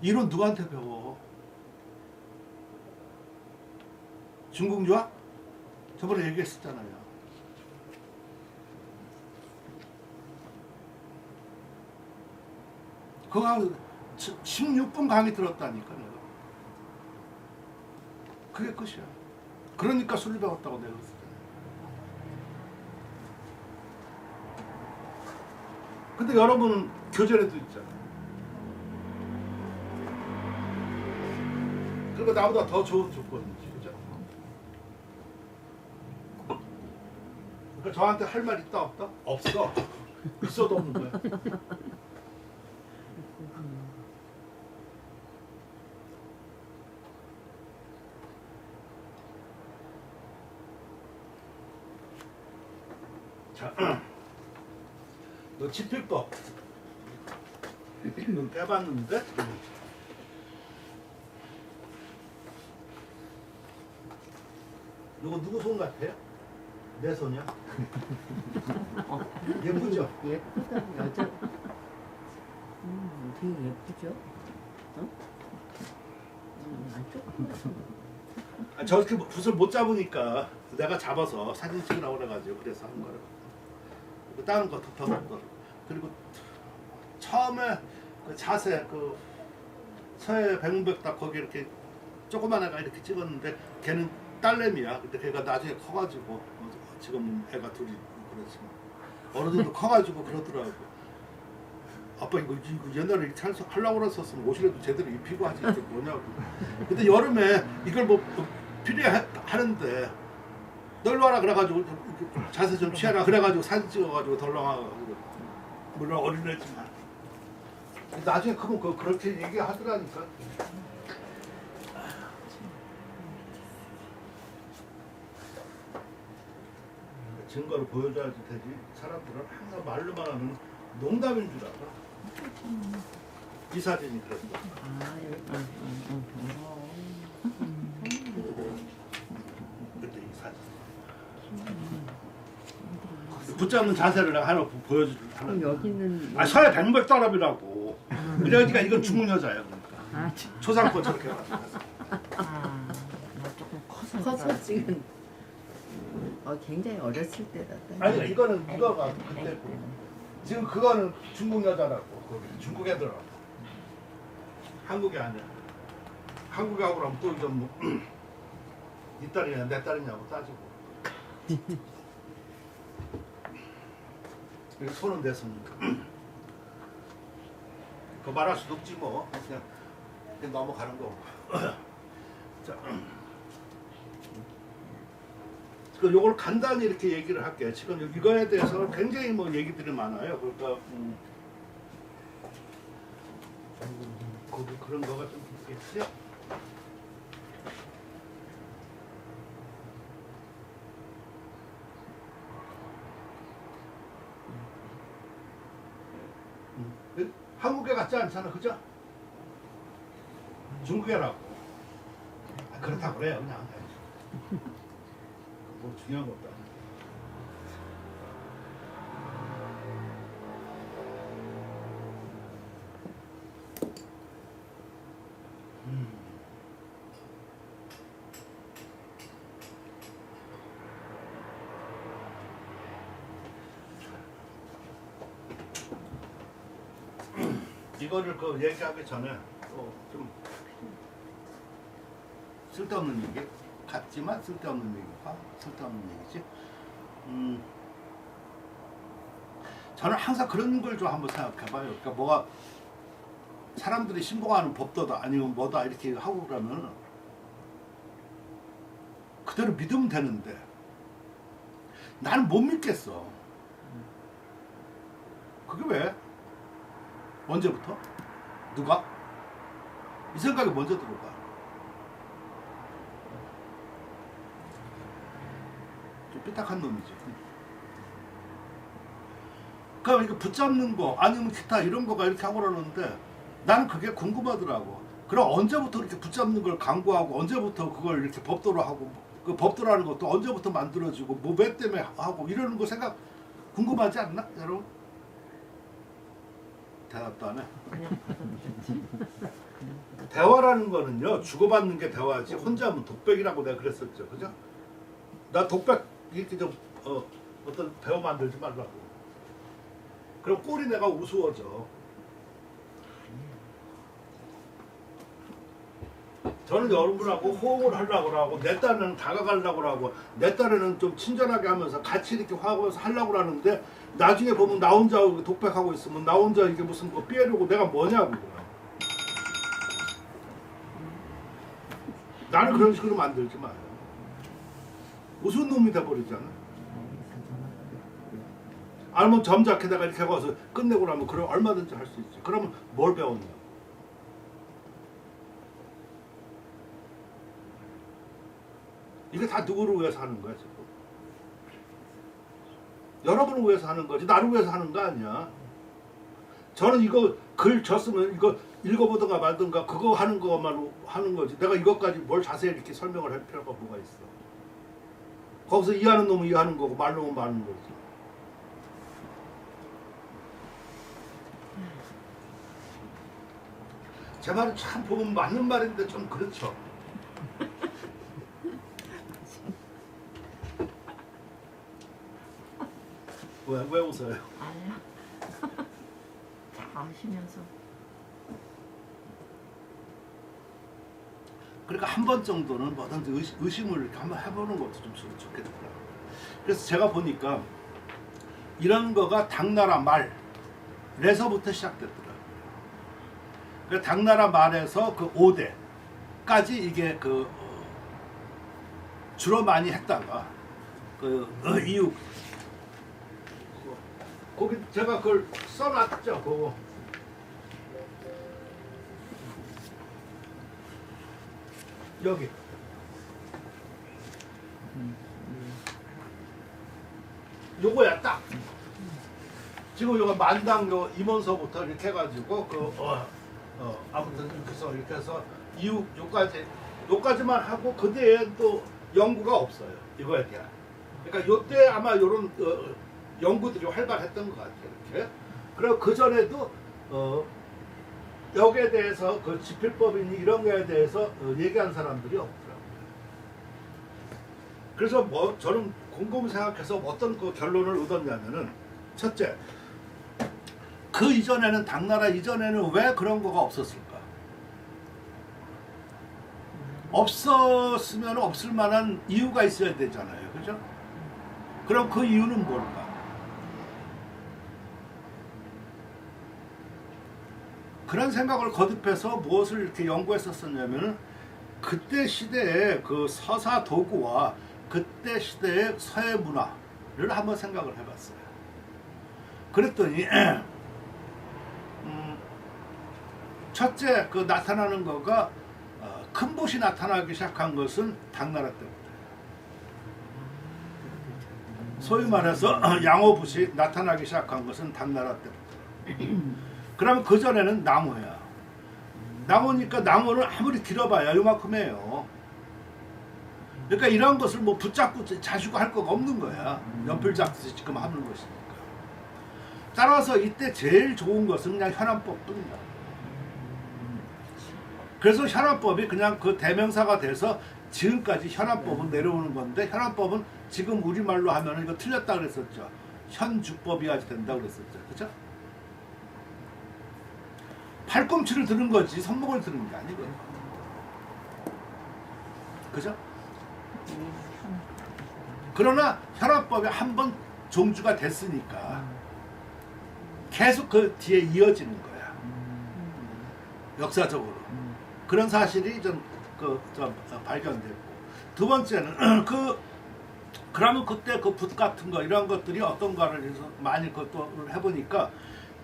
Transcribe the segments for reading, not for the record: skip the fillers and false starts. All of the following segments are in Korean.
이론 누구한테 배워? 중공주와? 저번에 얘기했었잖아요. 그거 한 16분 강의 들었다니까 내가. 그게 끝이야. 그러니까 술 배웠다고 내가 그랬었잖아요. 근데 여러분은 교절에도 있잖아. 그리고 나보다 더 좋은 조건이지, 그죠? 그러니까 저한테 할 말 있다 없다? 없어. 있어도 없는 거야. 자, 너 집필법 넌 빼봤는데 이거 누구 손 같아요? 내 손이야? 예쁘죠? 예쁘다 여자. 되게 예쁘죠? 어? 안 조금. 저렇게 붓을 못 잡으니까 내가 잡아서 사진 찍으라고 그래가지고 그래서 한 거예요. 그리고 다른 거 더 그리고 처음에 그 자세 그 서해 백문백답 거기 이렇게 조그만 애가 이렇게 찍었는데 걔는 딸내미야. 근데 걔가 나중에 커가지고 지금 애가 둘이 그렇지만 어른들도 커가지고 그러더라고. 아빠 이거 옛날에 이렇게 하려고 그랬었으면 옷이라도 제대로 입히고 하지 이게 뭐냐고. 근데 여름에 이걸 뭐 필요하는데 널로 와라 그래가지고 자세 좀 취하라 그래가지고 사진 찍어가지고 덜렁하고 물론 어린애지만 나중에 크면 그렇게 얘기하더라니까. 증거를 보여줘야지 되지. 사람들은 항상 말로만 하면 농담인 줄 알아. 이 사진이 그랬어. 그때 이 사진. 붙잡는 자세를 내가 하나 보여주려고. 여기는 아 서해 백백다람이라고. 그러니까 이건 중국 여자야 그러니까. 초상권 저렇게 해가지고. 조금 커서 찍은. 굉장히 어렸을 때다. 아니 이거는 이거가 그때고. 지금 그거는 중국 여자라고. 거기 중국 애들하고. 한국이 아니야. 한국에 하고 나면 또 이거 뭐 네 딸이냐 내 딸이냐고 따지고. 그리고 손은 내 손이니까. 그거 말할 수도 없지 뭐. 그냥 넘어가는 거고. 자, 요걸 간단히 이렇게 얘기를 할게요. 지금 이거에 대해서 굉장히 뭐 얘기들이 많아요. 그러니까 거기 그런 거가 좀 있겠어요. 한국에 같지 않잖아, 그죠? 중국애라고. 그렇다고 그래요, 그냥. 뭐 중요한 거 없다. 이거를 그 얘기하기 전에 좀 쓸데없는 얘기 같지만 쓸데없는 얘기가 쓸데없는 얘기지. 저는 항상 그런 걸 좀 한번 생각해봐요. 그러니까 뭐가 사람들이 신봉하는 법도다 아니면 뭐다 이렇게 하고 그러면 그대로 믿으면 되는데 나는 못 믿겠어. 그게 왜? 언제부터? 누가? 이 생각이 먼저 들어가. 좀 삐딱한 놈이지. 그러니까 이거 붙잡는 거 아니면 기타 이런 거가 이렇게 하고 그러는데 나는 그게 궁금하더라고. 그럼 언제부터 이렇게 붙잡는 걸 강구하고 언제부터 그걸 이렇게 법도로 하고 그 법도라는 것도 언제부터 만들어지고 뭐 왜 때문에 하고 이러는 거 생각 궁금하지 않나 여러분? 대답도 안 해. 그냥 받아들였지. 대화라는 거는요 주고받는 게 대화지 혼자 하면 독백이라고 내가 그랬었죠, 그죠? 나 독백 이렇게 좀 어떤 배워 만들지 말라고. 그럼 꼴이 내가 우스워져. 저는 여러분하고 호응을 하려고 하고 내 딴에는 다가가려고 하고 내 딴에는 좀 친절하게 하면서 같이 이렇게 화하면서 하려고 하는데 나중에 보면 나 혼자 독백하고 있으면 나 혼자 이게 무슨 거 삐에려고 내가 뭐냐고. 나는 그런 식으로 만들지 마요. 무슨 놈이 돼버리잖아. 아니면 점잖게다가 이렇게 가서 끝내고 나면 그럼 얼마든지 할 수 있지. 그러면 뭘 배웠냐? 이게 다 누구를 위해서 하는 거야 지금? 여러분을 위해서 하는 거지 나를 위해서 하는 거 아니야. 저는 이거 글 줬으면 이거 읽어보든가 말든가 그거 하는 것만 하는 거지. 내가 이것까지 뭘 자세히 이렇게 설명을 할 필요가 뭐가 있어. 거기서 이해하는 놈은 이해하는 거고 말로는 말하는 거지. 제 말은 참 보면 맞는 말인데 좀 그렇죠. 왜 웃어요? 아니야. 아시면서. 그러니까 한 번 정도는 뭐든지 의심을 이렇게 한번 해보는 것도 좀 좋겠더라고요. 그래서 제가 보니까 이런 거가 당나라 말에서부터 시작됐더라고요. 그러니까 당나라 말에서 그 5대까지 이게 주로 많이 했다가 이후 거기 제가 그걸 써놨죠. 그거 여기 요거야 딱 지금 요거 만당 요 임원서부터 이렇게 해가지고 아무튼 이렇게 해서 이후 요까지만 하고 그 뒤에 또 연구가 없어요. 이거에 대한. 그러니까 요때 아마 요런 연구들이 활발했던 것 같아요. 이렇게. 그리고 그 전에도 여기에 대해서 그 지필법이니 이런 거에 대해서 얘기한 사람들이 없더라고요. 그래서 뭐 저는 곰곰이 생각해서 어떤 그 결론을 얻었냐면은 첫째, 그 이전에는 당나라 이전에는 왜 그런 거가 없었을까? 없었으면 없을 만한 이유가 있어야 되잖아요, 그죠? 그럼 그 이유는 뭘까? 그런 생각을 거듭해서 무엇을 이렇게 연구했었냐면은 그때 시대의 그 서사 도구와 그때 시대의 서예 문화를 한번 생각을 해봤어요. 그랬더니 첫째 그 나타나는 거가 큰 붓이 나타나기 시작한 것은 당나라 때부터. 소위 말해서 양호붓이 나타나기 시작한 것은 당나라 때부터. 그러면 그 전에는 나무야. 나무니까 나무는 아무리 길어봐야 요만큼이에요. 그러니까 이런 것을 뭐 붙잡고 자시고 할 거가 없는 거야. 연필 잡듯이 지금 하는 것이니까. 따라서 이때 제일 좋은 것은 그냥 현안법뿐이야. 그래서 현안법이 그냥 그 대명사가 돼서 지금까지 현안법은 내려오는 건데 현안법은 지금 우리말로 하면 이거 틀렸다 그랬었죠. 현주법이야지 된다고 그랬었죠. 그죠? 팔꿈치를 드는 거지 손목을 드는 게 아니거든. 그죠? 그러나 현안법이 한 번 종주가 됐으니까 계속 그 뒤에 이어지는 거야. 역사적으로. 그런 사실이 좀 발견됐고. 두 번째는 그러면 그때 그 붓 같은 거 이런 것들이 어떤가를 해서 많이 그것도 해보니까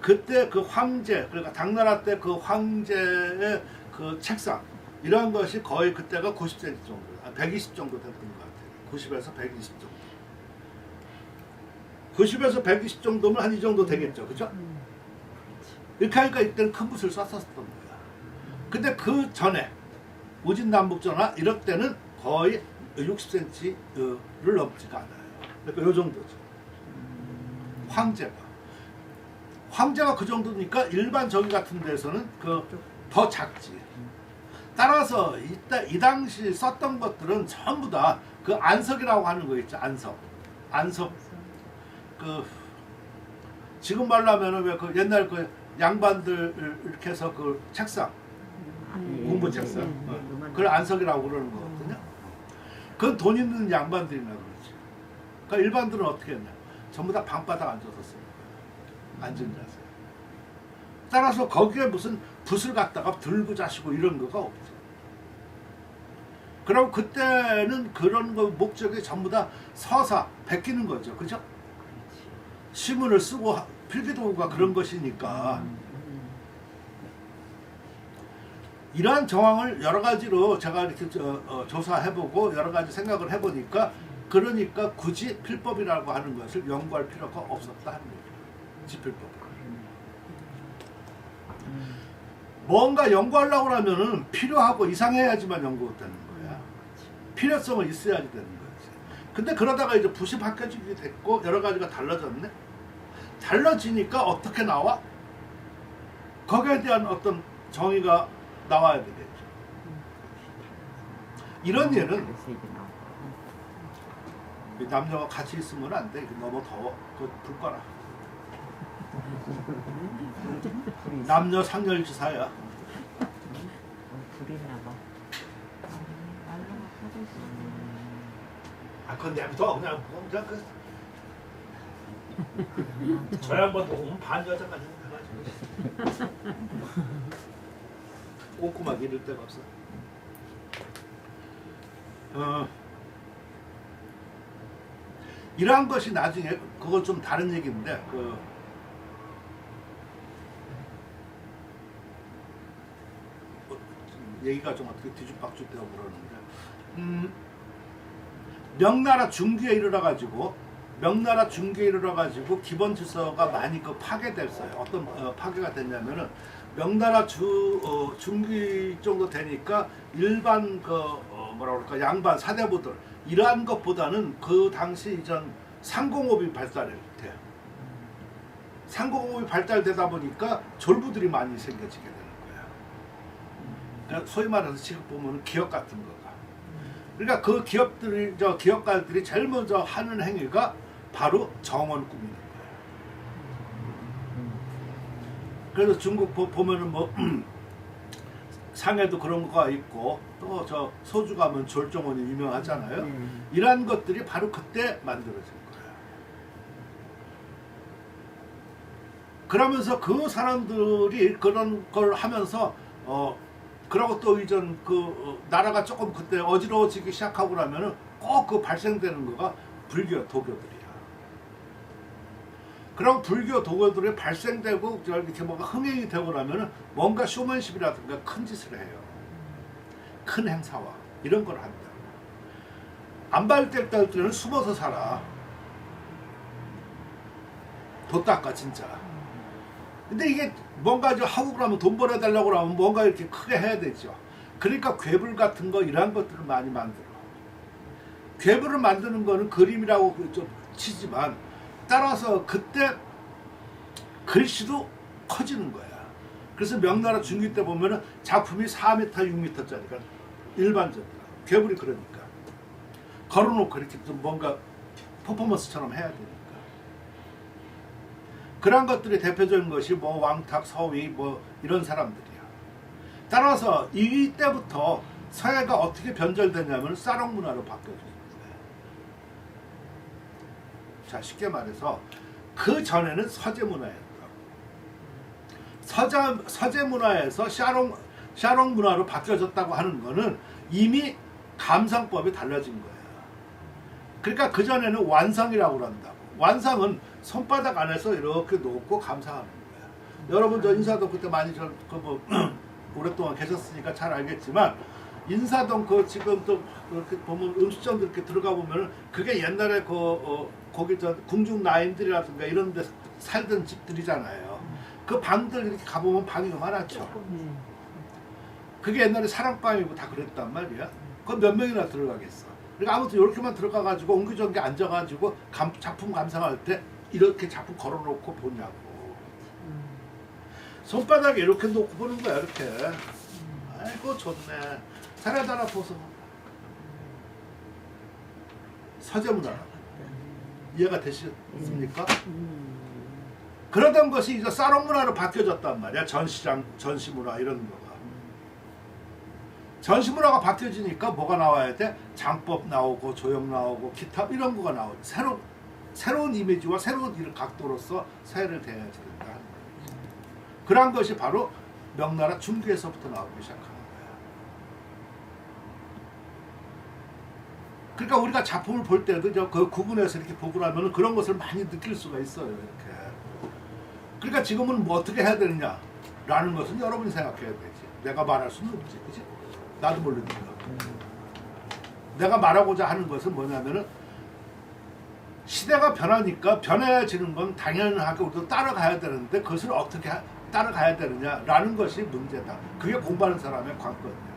그때 그 황제 그러니까 당나라 때 그 황제의 그 책상 이런 것이 거의 그때가 90cm 정도, 120 정도 됐던 것 같아요. 90에서 120 정도. 90에서 120 정도면 한 이 정도 되겠죠, 그죠? 이렇게 하니까 이때는 큰 붓을 썼었던 거야. 근데 그 전에 우진남북전화 이럴 때는 거의 60cm를 넘지가 않아요. 그러니까 요 정도죠. 황제가. 황제가 그 정도니까 일반 저기 같은 데서는 그 더 작지. 따라서 이 당시 썼던 것들은 전부 다 그 안석이라고 하는 거 있죠. 안석. 그 지금 말로 하면은 왜 그 옛날 그 양반들 이렇게 해서 그 책상, 공부 책상, 그걸 안석이라고 그러는 거거든요. 그건 돈 있는 양반들이나 그러지. 그러니까 일반들은 어떻게 했냐? 전부 다 방바닥 앉아서 쓰는 거야. 앉은 자세. 따라서 거기에 무슨 붓을 갖다가 들고 자시고 이런 거가 없죠. 그럼 그때는 그런 거 목적이 전부 다 서사, 베끼는 거죠. 그죠? 시문을 쓰고 필기도구가 그런 것이니까 이러한 정황을 여러 가지로 제가 이렇게 조사해보고 여러 가지 생각을 해보니까 그러니까 굳이 필법이라고 하는 것을 연구할 필요가 없었다 하는 얘기예요. 지필법. 뭔가 연구하려고 하면은 필요하고 이상해야지만 연구가 되는 거야. 필요성은 있어야지 되는 거지. 근데 그러다가 이제 붓이 바뀌어지게 됐고 여러 가지가 달라졌네. 달라지니까 어떻게 나와? 거기에 대한 어떤 정의가 나와야 되겠죠. 이런 예는 남녀가 같이 있으면 안 돼. 너무 더워. 불 꺼라. 남녀 상렬지사야. 불이 나봐. 그건 내부터 그냥 저 양반 보면 반 여자가 해가지고 꼼꼼하게 이럴 데가 없어. 이러한 것이 나중에 그건 좀 다른 얘기인데 얘기가 좀 어떻게 뒤죽박죽되고 그러는데 명나라 중기에 이르러가지고 기본 질서가 많이 파괴됐어요. 어떤 파괴가 됐냐면은 명나라 중기 정도 되니까 일반 뭐라 그럴까 양반 사대부들 이러한 것보다는 그 당시 이전 상공업이 발달했대요. 상공업이 발달되다 보니까 졸부들이 많이 생겨지게 되는 거야. 그러니까 소위 말해서 지금 보면 기업 같은 거가. 그러니까 그 기업가들이 제일 먼저 하는 행위가 바로 정원 꾸미는 거예요. 그래서 중국 보면은 뭐 상해도 그런 거가 있고 또 저 소주 가면 졸정원이 유명하잖아요. 이러한 것들이 바로 그때 만들어진 거예요. 그러면서 그 사람들이 그런 걸 하면서 그러고 또 이전 나라가 조금 그때 어지러워지기 시작하고 나면은 꼭 그 발생되는 거가 불교 도교들이야. 그럼 불교 도교들이 발생되고 이렇게 뭔가 흥행이 되고 나면은 뭔가 쇼맨십이라든가 큰 짓을 해요. 큰 행사와 이런 걸 합니다. 안 발될 때는 숨어서 살아. 도 닦아 진짜. 근데 이게 뭔가 하고 그러면 돈 벌어달라고 하면 뭔가 이렇게 크게 해야 되죠. 그러니까 괴불 같은 거 이런 것들을 많이 만들어. 괴불을 만드는 거는 그림이라고 좀 치지만 따라서 그때 글씨도 커지는 거야. 그래서 명나라 중기 때 보면은 작품이 4m, 6m짜리가 일반적이야. 괴불이 그러니까. 걸어놓고 이렇게 좀 뭔가 퍼포먼스처럼 해야 되니까. 그런 것들이 대표적인 것이 뭐 왕탁, 서위 뭐 이런 사람들이야. 따라서 이때부터 서예가 어떻게 변절됐냐면 사롱 문화로 바뀌어졌어요. 자, 쉽게 말해서 그 전에는 서재 문화였다고. 서재 문화에서 샤롱 문화로 바뀌어졌다고 하는 거는 이미 감상법이 달라진 거야. 그러니까 그 전에는 완상이라고 한다고. 완상은 손바닥 안에서 이렇게 놓고 감상하는 거야. 여러분 저 인사동 그때 많이 오랫동안 계셨으니까 잘 알겠지만 인사동 지금 또 이렇게 보면 음식점들 이렇게 들어가 보면은 그게 옛날에 거기 궁중 라인들이라든가 이런 데 살던 집들이잖아요. 그 방들 이렇게 가보면 방이 많았죠. 그게 옛날에 사랑방이고 다 그랬단 말이야. 그건 몇 명이나 들어가겠어. 그러니까 아무튼 이렇게만 들어가가지고 옹기종기 앉아가지고 작품 감상할 때 이렇게 작품 걸어놓고 보냐고. 손바닥에 이렇게 놓고 보는 거야 이렇게. 아이고 좋네. 잘하잖아 보소. 서재문화라. 이해가 되시겠습니까? 그러던 것이 이제 사롱 문화로 바뀌어졌단 말이야. 전시장, 전시문화 이런 거가. 전시문화가 바뀌어지니까 뭐가 나와야 돼? 장법 나오고 조형 나오고 기타 이런 거가 나오죠. 새로운 이미지와 새로운 이런 각도로서 사회를 대해야지 된다. 그런 것이 바로 명나라 중기에서부터 나오기 시작하는 거야. 그러니까 우리가 작품을 볼 때도 그 구분해서 이렇게 보고 나면 그런 것을 많이 느낄 수가 있어요. 이렇게. 그러니까 지금은 뭐 어떻게 해야 되느냐라는 것은 여러분이 생각해야 되지. 내가 말할 수는 없지, 그지? 나도 모르니까. 내가 말하고자 하는 것은 뭐냐면은 시대가 변하니까 변해지는 건 당연하게 우리도 따라가야 되는데 그것을 어떻게 따라가야 되느냐라는 것이 문제다. 그게 공부하는 사람의 관건이야.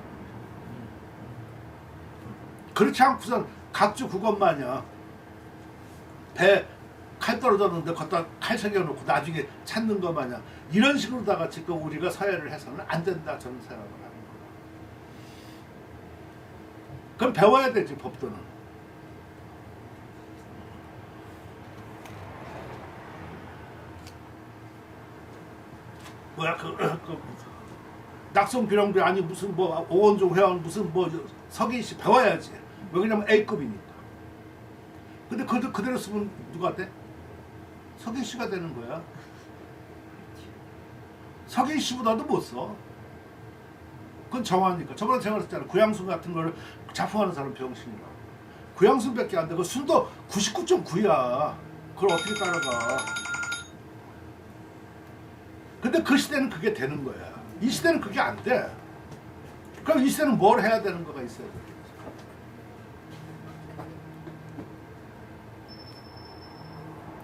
그렇지 않고선 각주 그것마냥 배 칼 떨어졌는데 걷다 칼 새겨놓고 나중에 찾는 것 마냥 이런 식으로다가 지금 우리가 서열을 해서는 안 된다 저는 생각을 하는 거예요. 그럼 배워야 되지 법도는. 뭐야 낙성 비룡비 아니 무슨 뭐 오원종 회원 무슨 뭐 서기씨 배워야지. 왜냐면 A급이니까. 근데 그대로 쓰면 누가 돼? 서기씨가 되는 거야. 서기씨보다도 못 써. 그건 정화니까. 저번에 제가 그랬잖아. 구양순 같은 거를 작품하는 사람 병신이라고. 구양순밖에 안 돼. 그 순도 99.9야. 그걸 어떻게 따라가. 근데 그 시대는 그게 되는 거야. 이 시대는 그게 안 돼. 그럼 이 시대는 뭘 해야 되는 거가 있어야 돼.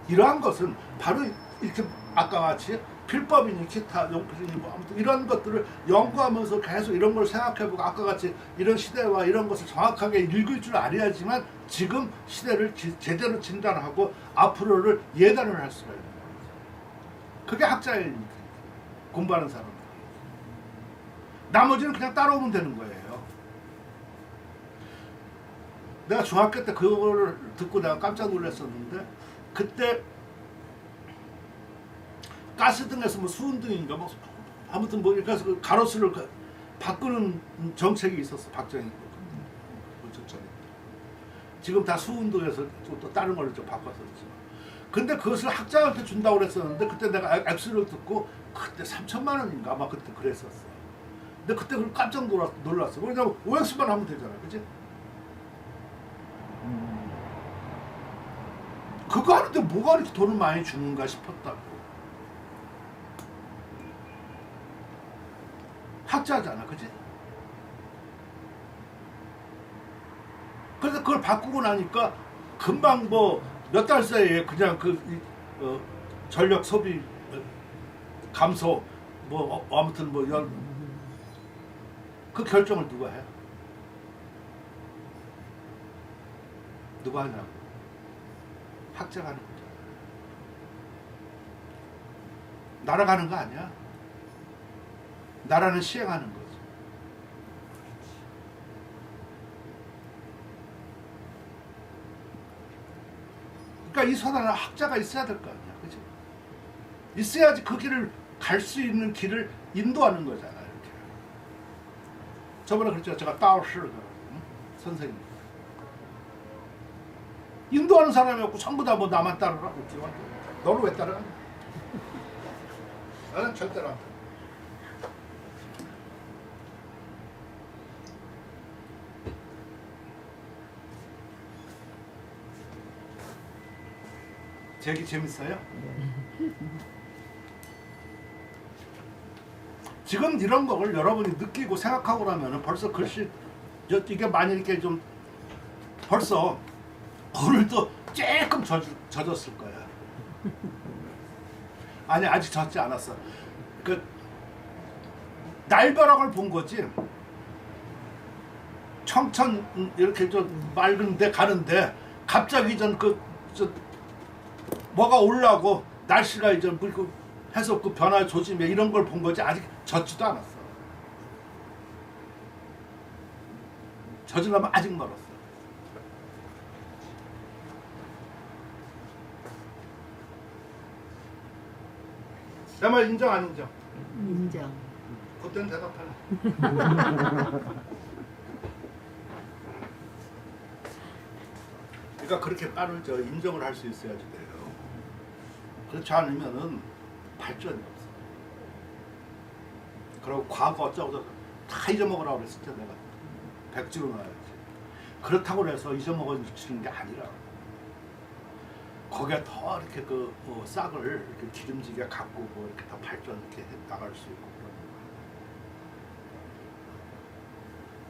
이러한 것은 바로 이렇게 아까 같이 필법이니 기타 용필이니 뭐 아무튼 이런 것들을 연구하면서 계속 이런 걸 생각해보고 아까 같이 이런 시대와 이런 것을 정확하게 읽을 줄 알아야지만 지금 시대를 제대로 진단하고 앞으로를 예단을 할 수가 있는 거예요. 그게 학자의 일입니다. 공부하는 사람. 나머지는 그냥 따라오면 되는 거예요. 내가 중학교 때 그거를 듣고 내가 깜짝 놀랐었는데 그때 가스등에서 뭐 수은등인가 뭐 아무튼 뭐 그래서 그 가로수를 바꾸는 정책이 있었어. 박정희 지금 다 수은등에서 또 다른 걸로 좀 바꿨었지만 근데 그것을 학자한테 준다고 그랬었는데 그때 내가 액수를 듣고 그때 3천만 원인가 아마 그때 그랬었어. 근데 그때 그걸 깜짝 놀랐어. 왜냐면 OX만 하면 되잖아, 그치? 그거 하는데 뭐가 이렇게 돈을 많이 주는가 싶었다고. 학자잖아, 그치? 그래서 그걸 바꾸고 나니까 금방 뭐 몇 달 사이에 그냥 전력 소비 감소 뭐 아무튼 뭐 그 결정을 누가 해? 누가 하냐고. 학자가 하는 거죠. 나라가 하는 거 아니야. 나라는 시행하는 거지. 그러니까 이 선언은 학자가 있어야 될 거 아니야. 그치? 있어야지 그 길을 갈 수 있는 길을 인도하는 거잖아. 이렇게. 저번에 그랬죠. 제가 따오시를 선생님. 인도하는 사람이 없고 전부 다 뭐 나만 따르라. 너를 왜 따르냐? 나는 절대로 안 따라. 제 얘기 재밌어요? 지금 이런 걸 여러분이 느끼고 생각하고 나면 벌써 글씨 이게 많이 이렇게 좀 벌써 오늘도 조금 젖었을 거야. 아니 아직 젖지 않았어. 그 날벼락을 본 거지. 청천 이렇게 좀 맑은데 가는데 갑자기 뭐가 올라오고 날씨가 이제 해서 그 변화 조짐에 이런 걸 본 거지 아직 젖지도 않았어. 젖으려면 아직 멀었어. 내 말 인정 안 인정? 인정. 그때는 대답하네. 그러니까 그렇게 빠를 인정을 할 수 있어야지 돼요. 그렇지 않으면은 발전이 없어. 그리고 과거 어쩌고 다 잊어먹으라고 그랬을 때 내가 백지로 놔야지. 그렇다고 해서 잊어먹어지는 게 아니라 거기에 더 이렇게 그 싹을 이렇게 기름지게 가꾸고 이렇게 더 발전 이렇게 해 나갈 수 있고 그런 거.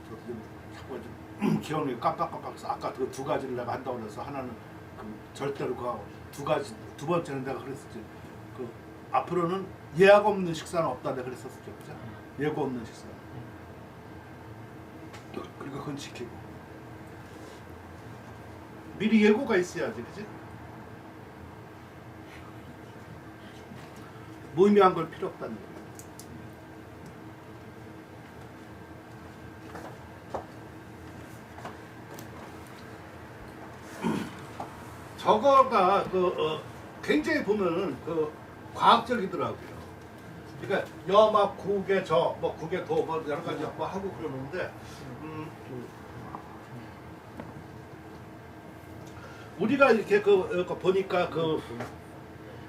저도 좀 자꾸 좀 기억력이 깜빡깜빡 해서 아까 그 두 가지를 내가 한다고 해서 하나는 그 절대로 그 두 가지 두 번째는 내가 그랬었지. 그 앞으로는 예약 없는 식사는 없다 내가 그랬었죠, 그죠? 예고 없는 식사. 그리고 그건 지키고 미리 예고가 있어야지, 그지? 무의미한 걸 필요 없다는 거예요. 저거가 굉장히 보면은 과학적이더라고요. 그러니까 여막 국의 뭐 국의 도 뭐 여러 가지 뭐 하고 그러는데 우리가 이렇게 보니까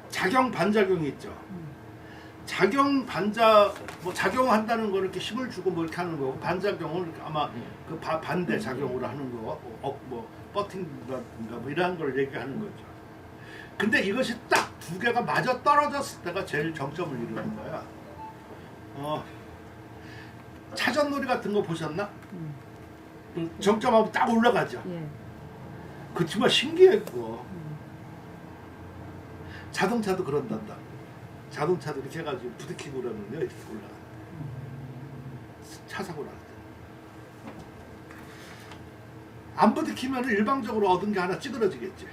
작용 반작용이 있죠. 작용 반자 뭐 작용한다는 거를 이렇게 힘을 주고 뭐 이렇게 하는 거고 반작용은 아마 그 반대 작용으로 하는 거, 뭐 버팅이라든가 뭐 이러한 걸 얘기하는 거죠. 근데 이것이 딱 두 개가 맞아 떨어졌을 때가 제일 정점을 이루는 거야. 차전놀이 같은 거 보셨나? 정점하면 딱 올라가죠. 예. 그 정말 신기해 그거. 자동차도 그런단다. 자동차도 이렇게 해가지고 부딪히고 그러면요 이렇게 올라가. 차 사고 날 때. 안 부딪히면 일방적으로 얻은 게 하나 찌그러지겠지.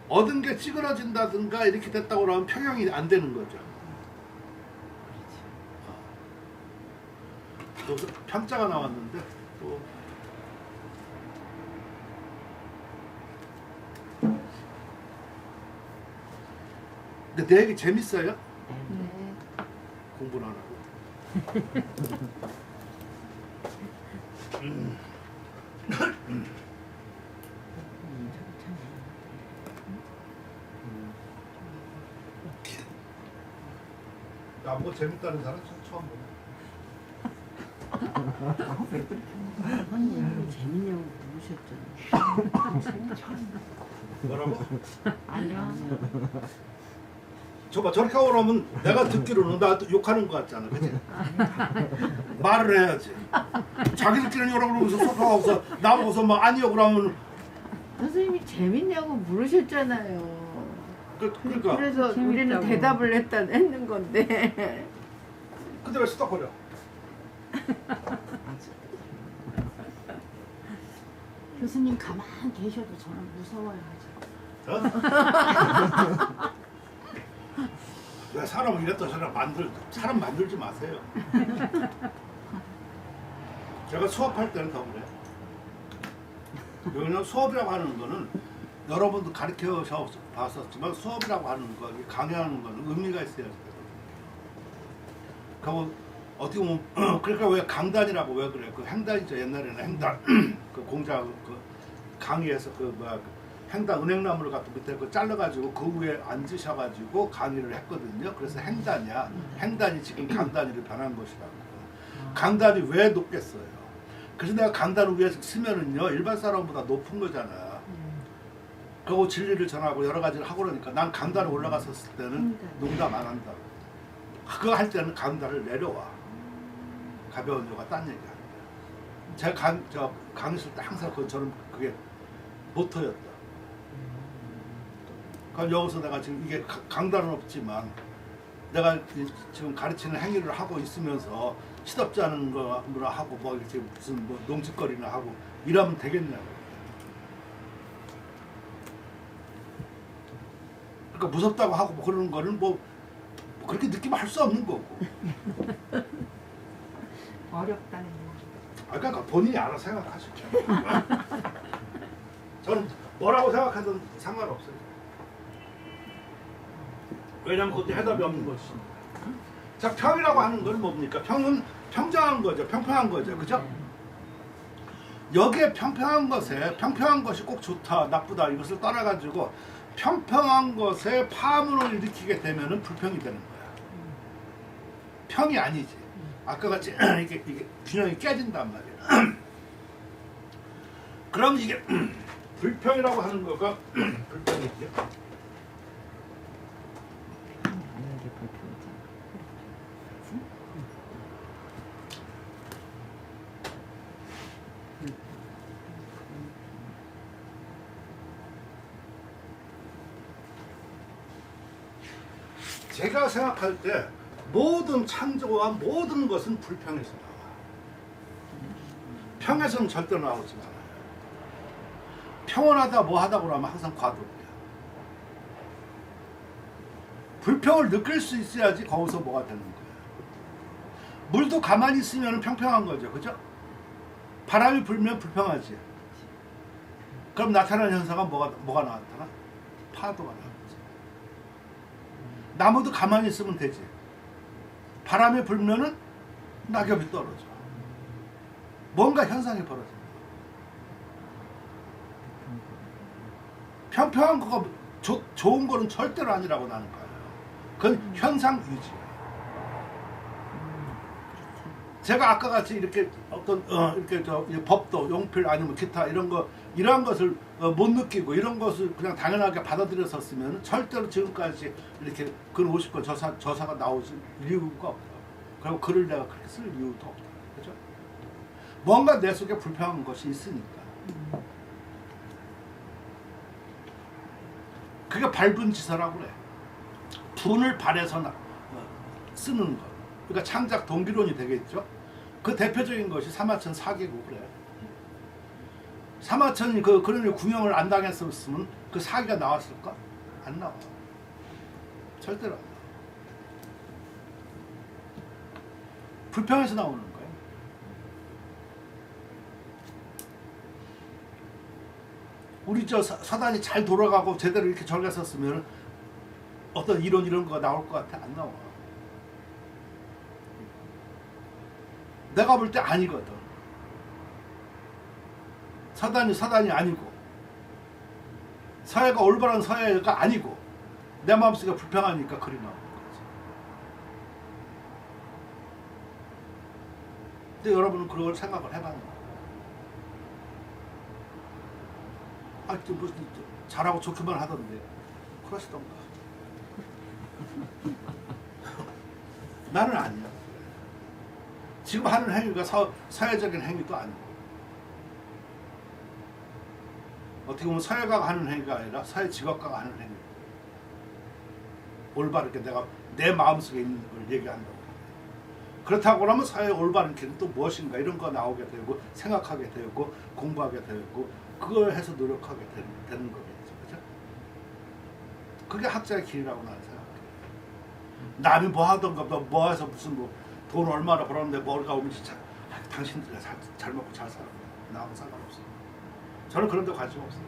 얻은 게 찌그러진다든가 이렇게 됐다고 하면 평형이 안 되는 거죠. 여기서 편자가 나왔는데 또 근데 내 얘기 재밌어요? 네. 공부는 안 하고. 나보고 재밌다는 사람 처음 보네. 아니 재밌냐고 물으셨잖아요. 뭐라고? 아니요. 저봐 저렇게 하고 나면 내가 듣기로는 나 욕하는 것 같잖아, 그치? 말을 해야지. 자기들끼리는 여러 그러면서 속하고서 나보고서 뭐 아니요 그러면 선생님이 재밌냐고 물으셨잖아요. 그러니까 그래서 우리는 재밌다고. 대답을 했는 건데. 근데 왜 수덕거려? 교수님 가만 계셔도 저는 무서워요 아주. 왜 사람을 이랬다 저랬다 사람 만들지 마세요. 제가 수업할 때는 더 그래요. 왜냐면 수업이라고 하는 거는 여러분도 가르쳐 봤었지만 수업이라고 하는 거, 강의하는 거는 의미가 있어야 되거든요. 그러면 어떻게 보면 그러니까 왜 강단이라고 왜 그래? 그 행단이죠. 옛날에는 행단 그 공장 그 강의에서 그 행단 은행나무를 갖다 밑에 그 잘라가지고 그 위에 앉으셔가지고 강의를 했거든요. 그래서 행단이야. 행단이 지금 강단위로 변한 것이라고. 강단이 왜 높겠어요? 그래서 내가 강단 위에 쓰면은요 일반 사람보다 높은 거잖아. 그리고 진리를 전하고 여러 가지를 하고 그러니까 난 강단에 올라갔었을 때는 농담 안 한다고. 그거 할 때는 강단을 내려와. 가벼운 요가 딴 얘기 하는 거야. 제가 강의실 때 항상 저는 그게 모토였다. 그럼 여기서 내가 지금 이게 강단은 없지만 내가 지금 가르치는 행위를 하고 있으면서 시덥지 않은 거 하고 뭐 이렇게 무슨 뭐 농짓거리나 하고 이러면 되겠냐고. 그러니까 무섭다고 하고 뭐 그러는 거는 뭐 그렇게 느끼면 할 수 없는 거고. 어렵다는 얘기. 그러니까 본인이 알아서 생각하시죠. 저는 뭐라고 생각하든 상관없어요. 왜냐면 그것도 해답이 없는 것이니까. 자, 평이라고 하는 건 뭡니까? 평은 평정한 거죠. 평평한 거죠. 그죠? 여기에 평평한 것에 평평한 것이 꼭 좋다, 나쁘다 이것을 떠나가지고 평평한 것에 파문을 일으키게 되면은 불평이 되는 거야. 평이 아니지. 아까 같이 이게 균형이 깨진단 말이야. 그럼 이게 불평이라고 하는 거가 불평이죠. 아는 게 불평이잖아. 제가 생각할 때 모든 창조와 모든 것은 불평에서 나와. 평에서는 절대 나오지 않아요. 평온하다 뭐하다 그러면 항상 과도야. 불평을 느낄 수 있어야지 거기서 뭐가 되는 거야. 물도 가만히 있으면 평평한 거죠. 그죠? 바람이 불면 불평하지. 그럼 나타나는 현상은 뭐가 나타나? 파도가 나타나. 나무도 가만히 있으면 되지. 바람이 불면은 낙엽이 떨어져. 뭔가 현상이 벌어진다. 평평한 거가 좋은 거는 절대로 아니라고 나는 봐요. 그건 현상 유지야. 제가 아까 같이 이렇게 어떤 이렇게 법도 용필 아니면 기타 이러한 것을 못 느끼고 이런 것을 그냥 당연하게 받아들였었으면 절대로 지금까지 이렇게 글 50권 저사가 나오지 이유가 없다. 그리고 글을 내가 그렇게 쓸 이유도 없다. 그죠? 뭔가 내 속에 불평한 것이 있으니까. 그게 밟은 지서라고 그래. 분을 발해서 쓰는 것. 그러니까 창작 동기론이 되겠죠. 그 대표적인 것이 사마천 사기고 그래요. 사마천이 그런 궁형을 안 당했었으면 그 사기가 나왔을까? 안 나와. 절대로 안 나와. 불평에서 나오는 거예요. 우리 사단이 잘 돌아가고 제대로 이렇게 절갔었으면 어떤 이런 거가 나올 것 같아? 안 나와. 내가 볼 때 아니거든. 사단이 아니고 사회가 올바른 사회가 아니고 내 마음속에 불평하니까 글이 나오는 거지. 근데 여러분은 그걸 생각을 해봤나? 무슨 잘하고 좋기만 하던데 그러시던가. 나는 아니야. 지금 하는 행위가 사회적인 행위도 아니고 어떻게 보면 사회가 하는 행위가 아니라 사회 직업가가 하는 행위. 올바르게 내가 내 마음속에 있는 걸 얘기한다고. 그렇다고 하면 사회의 올바른 길은 또 무엇인가 이런 거 나오게 되고 생각하게 되고 공부하게 되고 그걸 해서 노력하게 되는 거겠죠. 그죠? 그게 학자의 길이라고 나는 생각해요. 남이 뭐 하던가 뭐 해서 무슨 돈 얼마나 벌었는데 뭐가 오면 진짜 당신들이 잘 먹고 잘 살아. 나하고 상관없어요. 저는 그런 데 관심 없어요.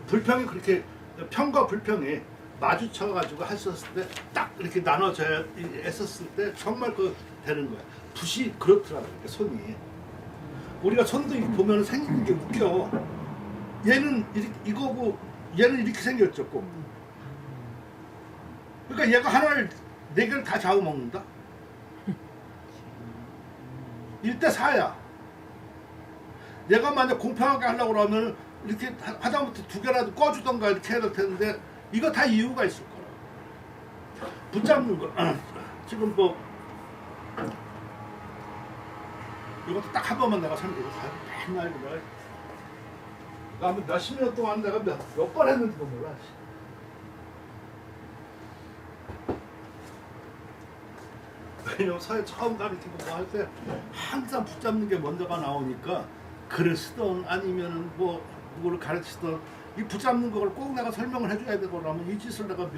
불평이 그렇게 평과 불평이 마주쳐가지고 하셨을 때 딱 이렇게 나눠져야 했었을 때 정말 되는 거야. 붓이 그렇더라고요. 손이. 우리가 손도 보면 생긴 게 웃겨. 얘는 이거고 얘는 이렇게 생겼죠. 꼭. 그러니까 얘가 하나를 4개를 다 잡아먹는다? 1대4야. 얘가 만약 공평하게 하려고 그러면 이렇게 하다못해 2개라도 꺼주던가 이렇게 해야 될 텐데 이거 다 이유가 있을 거라. 붙잡는 거. 지금 이것도 딱 한 번만 내가 설명해서 맨날 내가 몇십 년 동안 내가 몇 번 했는지도 몰라. 왜냐면 사회 처음 가르치고 뭐 할 때 항상 붙잡는 게 먼저가 나오니까 글을 쓰던 아니면은 누구를 가르치던 이 붙잡는 걸 꼭 내가 설명을 해줘야 되고 그러면 이 짓을 내가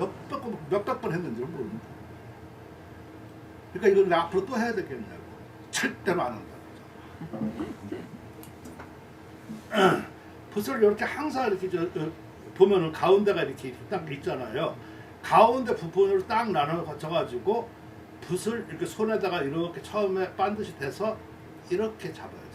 몇백 번 했는지를 모릅니다. 그러니까 이걸 내가 앞으로 또 해야 되겠냐고. 절대로 안 한다. 붓을 이렇게 항상 이렇게 보면은 가운데가 이렇게 딱 있잖아요. 가운데 부분을 딱 나눠 거쳐가지고 붓을 이렇게 손에다가 이렇게 처음에 반드시 대서 이렇게 잡아야지.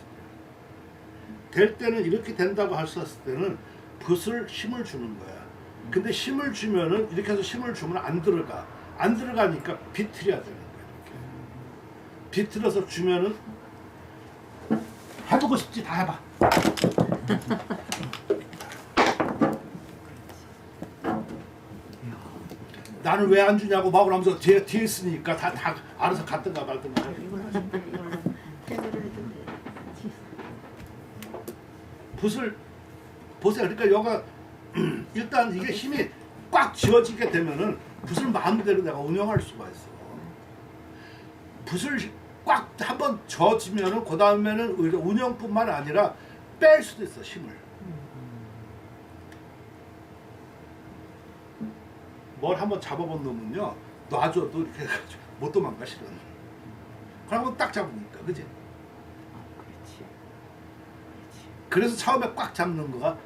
될 때는 이렇게 된다고 할 수 있을 때는 붓을 힘을 주는 거야. 근데 힘을 주면은 이렇게 해서 힘을 주면 안 들어가. 안 들어가니까 비틀어야 되는 거야. 이렇게. 비틀어서 주면은 해보고 싶지 다 해봐. 나는 왜 안 주냐고 막 그러면서 뒤에 있으니까 다 알아서 갔든가 말든가. 이걸로 해결을 해준대. 붓을 보세요. 그러니까 여가 일단 이게 힘이 꽉 쥐어지게 되면은 붓을 마음대로 내가 운영할 수가 있어. 붓을 꽉 한번 쥐어지면은 그 다음에는 운영뿐만 아니라 뺄 수도 있어 힘을. 뭘 한번 잡아본 놈은요 놔줘도 이렇게 해가지고 못 도망가 실은. 그러면 딱 잡으니까 그지? 그렇지. 그렇지. 그래서 처음에 꽉 잡는 거가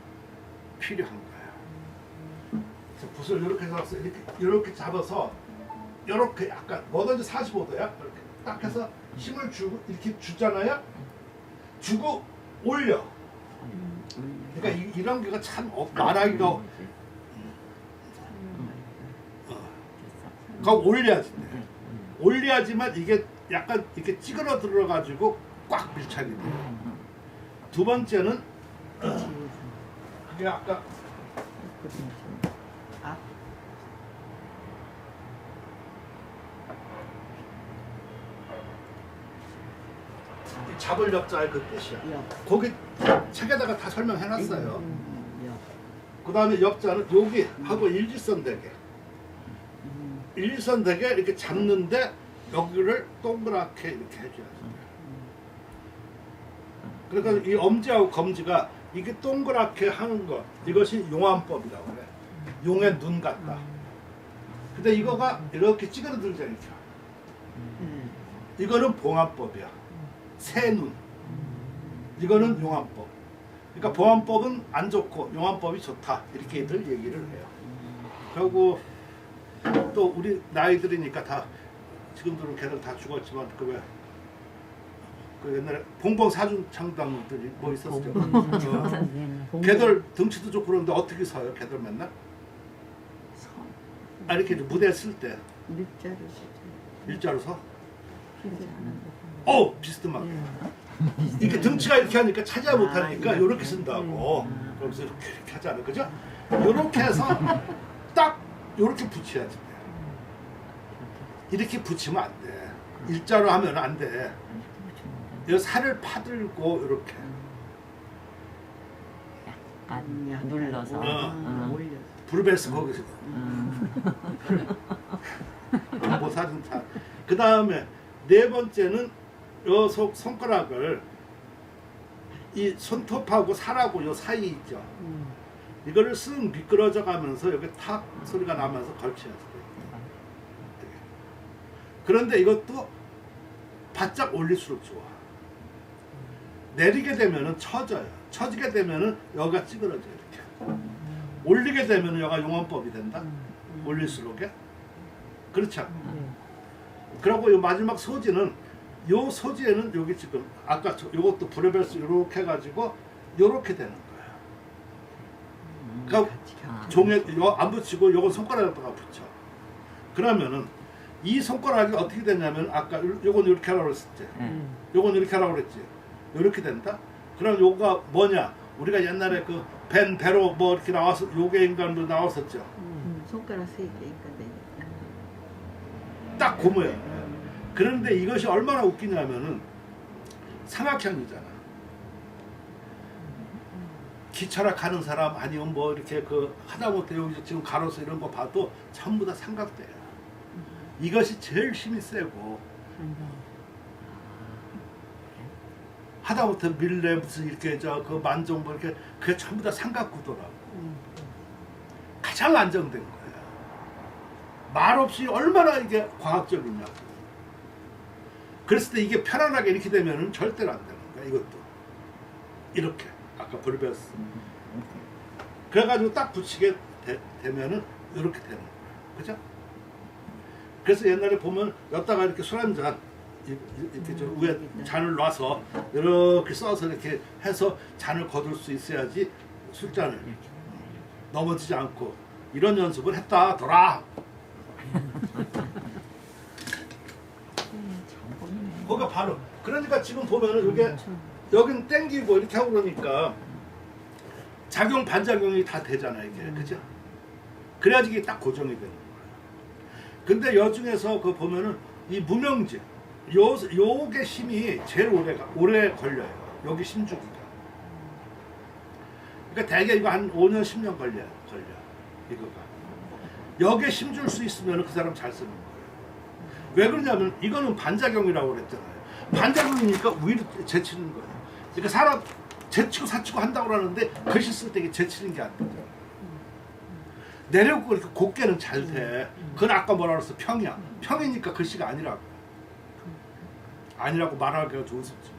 필요한 거야. 그래서 붓을 이렇게 해서 이렇게 잡아서 이렇게 약간 뭐든지 45도야 이렇게 딱 해서 힘을 주고 이렇게 주잖아요. 주고 올려. 그러니까 이런 게가 참 말하기가 그거 올려야지. 올려야지만 이게 약간 이렇게 찌그러 들어가지고 꽉 밀착이 돼. 두 번째는 이게 아까 아, 잡을 역자의 그 뜻이야. 거기 책에다가 다 설명해놨어요. 그 다음에 역자는 여기 하고 일직선 되게. 일직선 되게 이렇게 잡는데 여기를 동그랗게 이렇게 해줘야지. 그러니까 이 엄지하고 검지가 이게 동그랗게 하는 것 이것이 용암법이라고 그래. 용의 눈 같다. 근데 이거가 이렇게 찌그러들잖아요. 이거는 봉합법이야. 새 눈. 이거는 용암법. 그러니까 봉합법은 안 좋고 용암법이 좋다. 이렇게들 얘기를 해요. 그리고 또 우리 나이들이니까 다 지금들은 걔들 다 죽었지만 그 옛날에 봉봉 사준 창당들이 뭐 있었죠. 걔들 등치도 좋고 그런데 어떻게 서요? 걔들 맨날? 아 이렇게 무대 쓸 때 일자로 일자로 서? 어, 비스듬하게. 이렇게 등치가 이렇게 하니까 찾아 못하니까 이렇게 쓴다고. 그러면서 이렇게 하잖아요, 그죠? 이렇게 해서 딱 이렇게 붙여야지. 이렇게 붙이면 안 돼. 일자로 하면 안 돼. 이 살을 파들고 이렇게. 약간 눌러서. 올려. 브루베스 거기서. 뭐 사진 다. 그 다음에 네 번째는 요 손가락을 이 손톱하고 살하고 요 사이 있죠. 이거를 쓱 미끄러져 가면서 여기 탁 소리가 나면서 걸쳐야 돼. 그런데 이것도 바짝 올릴수록 좋아. 내리게 되면은 처져요. 처지게 되면은 여기가 찌그러져 이렇게. 올리게 되면은 여기가 용암법이 된다. 올릴수록에. 그렇죠. 그리고 이 마지막 소지는 요 소지에는 여기 지금 아까 요것도 브레벨스 이렇게 해가지고 요렇게 되는 거야. 그러니까 종에 안 붙이고 요건 손가락에다가 붙여. 그러면은 이 손가락이 어떻게 되냐면 아까 요건 이렇게 하라고 그랬을 때 요건 이렇게 하라고 그랬지. 이렇게 된다. 그럼 요가 뭐냐? 우리가 옛날에 그 벤 배로 뭐 이렇게 나와서 요괴 인간도 나왔었죠. 손가락 세 개니까 되니까. 딱 고무야. 그런데 이것이 얼마나 웃기냐면은 삼각형이잖아. 기차라 가는 사람 아니면 뭐 이렇게 그 하다못해 여기 지금 가로수 이런 거 봐도 전부 다 삼각대야. 이것이 제일 힘이 세고 하다못해 밀레 무슨 이렇게 저 그 만종 뭐 이렇게 그게 전부 다 삼각구도라고. 가장 안정된 거예요. 말 없이 얼마나 이게 과학적이냐고. 그랬을 때 이게 편안하게 이렇게 되면은 절대로 안 되는 거야. 이것도 이렇게 아까 불을 배웠어. 그래가지고 딱 붙이게 되면은 이렇게 되는 거야. 그죠? 그래서 옛날에 보면 여기다가 이렇게 술 한 잔 이렇게 저 위에 잔을 놔서 이렇게 써서 이렇게 해서 잔을 거둘 수 있어야지 술잔을 넘어지지 않고 이런 연습을 했다 더라. 거기가 바로 그러니까 지금 보면은 이게 여긴 땡기고 이렇게 하고 그러니까 작용 반작용이 다 되잖아 이게. 그죠? 그래야지 이게 딱 고정이 되는 거예요. 근데 여중에서 그 보면은 이 무명제 요게 힘이 제일 오래 걸려요. 여기 심주기가. 그러니까 대개 이거 한 5년 10년 걸려 이거가. 여기에 힘줄 수 있으면 그 사람 잘 쓰는 거예요. 왜 그러냐면 이거는 반작용이라고 그랬잖아요. 반작용이니까 위로 제치는 거예요. 그러니까 사람 제치고 사치고 한다고 그러는데 글씨 쓸 때 이게 제치는 게 안 되죠. 내려고 이렇게 곱게는 잘 돼. 그건 아까 뭐라 그랬어? 평이야. 평이니까 글씨가 아니라고 말하기가 좋습니다.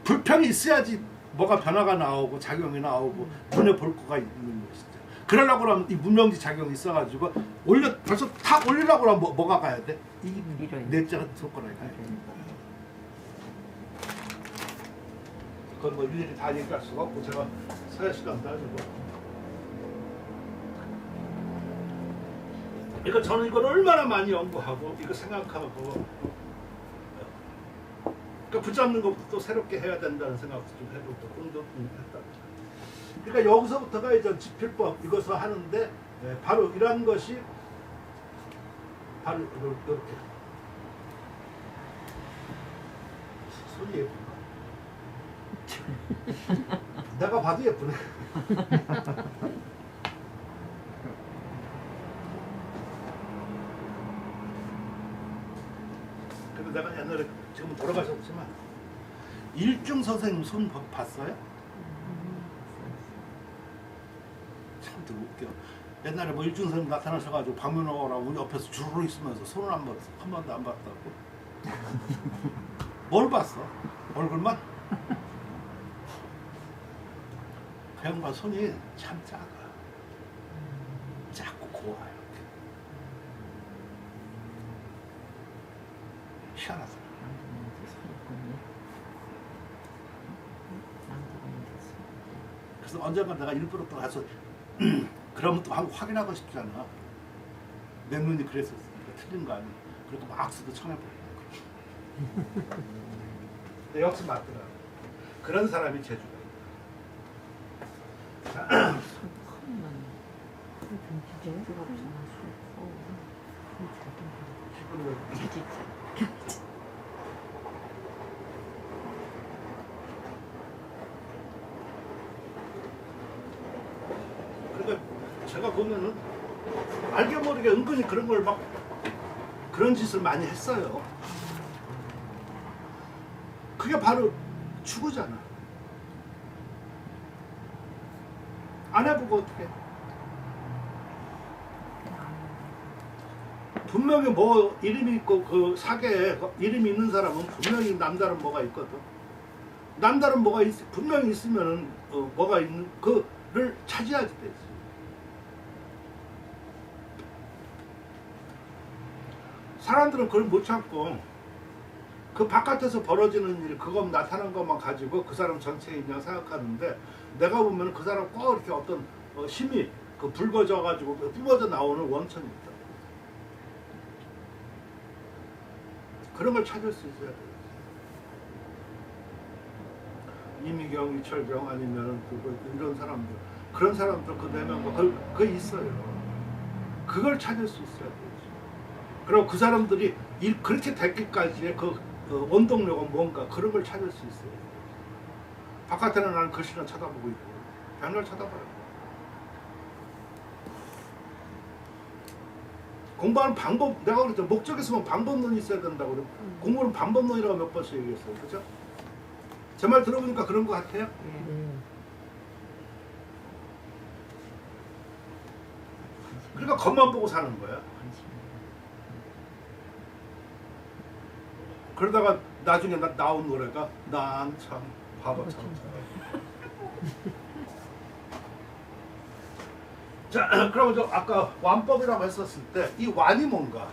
불평이 있어야지 뭐가 변화가 나오고 작용이 나오고 눈에 볼 거가 있는 것이죠. 그러려고 그러면 이 무명지 작용이 있어가지고 벌써 탁 올리려고 그러면 뭐가 가야 돼? 이 넷째 손가락이 가야 돼. 그건 뭐 일일이 다 얘기할 수가 없고 제가 서야 시간도 아니고. 그러니까 저는 이걸 얼마나 많이 연구하고 이거 생각하고 그러니까 붙잡는 것부터 또 새롭게 해야 된다는 생각도 좀 해보고 운동 했다. 그러니까 여기서부터가 이제 지필법 이것을 하는데 바로 이런 것이 바로 이렇게 손이 예쁜가? 내가 봐도 예쁘네. 근데 내가 옛날에 지금 돌아가셨지만 일중 선생님 손 봤어요? 참 웃겨. 옛날에 뭐 일중 선생님 나타나셔가지고 박문호랑 우리 옆에서 주르르 있으면서 손을 한 번도 안 봤다고. 뭘 봤어? 얼굴만? 그 양반 손이 참 작아. 작고 고와 이렇게. 희한하다. 그래서 언젠가 내가 일부러 또 가서 그러면 또 한번 확인하고 싶잖아. 내 눈이 그랬었으니까 틀린 거 아니야. 그리고 막 악수도 청해버리고. 근데 역시 맞더라. 그런 사람이 제주가 있다. 그러니까 제가 보면은 알게 모르게 은근히 그런 걸 막 그런 짓을 많이 했어요. 그게 바로 추구잖아. 안 해보고 어떻게? 분명히 뭐 이름이 있고 그 사계에 이름이 있는 사람은 분명히 남다른 뭐가 있거든. 남다른 뭐가 분명히 있으면은 뭐가 있는 그를 차지하게 되지. 사람들은 그걸 못 참고 그 바깥에서 벌어지는 일, 그거 나타난 것만 가지고 그 사람 전체의 인양 생각하는데 내가 보면 그 사람 꼭 이렇게 어떤 힘이 그 붉어져 가지고 뿜어져 나오는 원천이 있다. 그런 걸 찾을 수 있어야 돼. 이미경, 이철경 아니면 이런 사람들, 그런 사람들 그 내면과 그게 있어요. 그걸 찾을 수 있어야 돼. 그리고 그 사람들이 그렇게 됐기까지의 그 원동력은 뭔가 그런 걸 찾을 수 있어요. 바깥에는 나는 글씨나 쳐다보고 있고 벽을 쳐다봐요. 공부하는 방법, 내가 그랬죠. 목적 있으면 방법론이 있어야 된다고 그래. 공부는 방법론이라고 몇 번씩 얘기했어요. 그죠? 제 말 들어보니까 그런 것 같아요? 그러니까 겉만 보고 사는 거야. 그러다가 나중에 나온 노래가 난 참 바보처럼 살아. 자, 그럼 저 아까 완법이라고 했었을 때 이 완이 뭔가?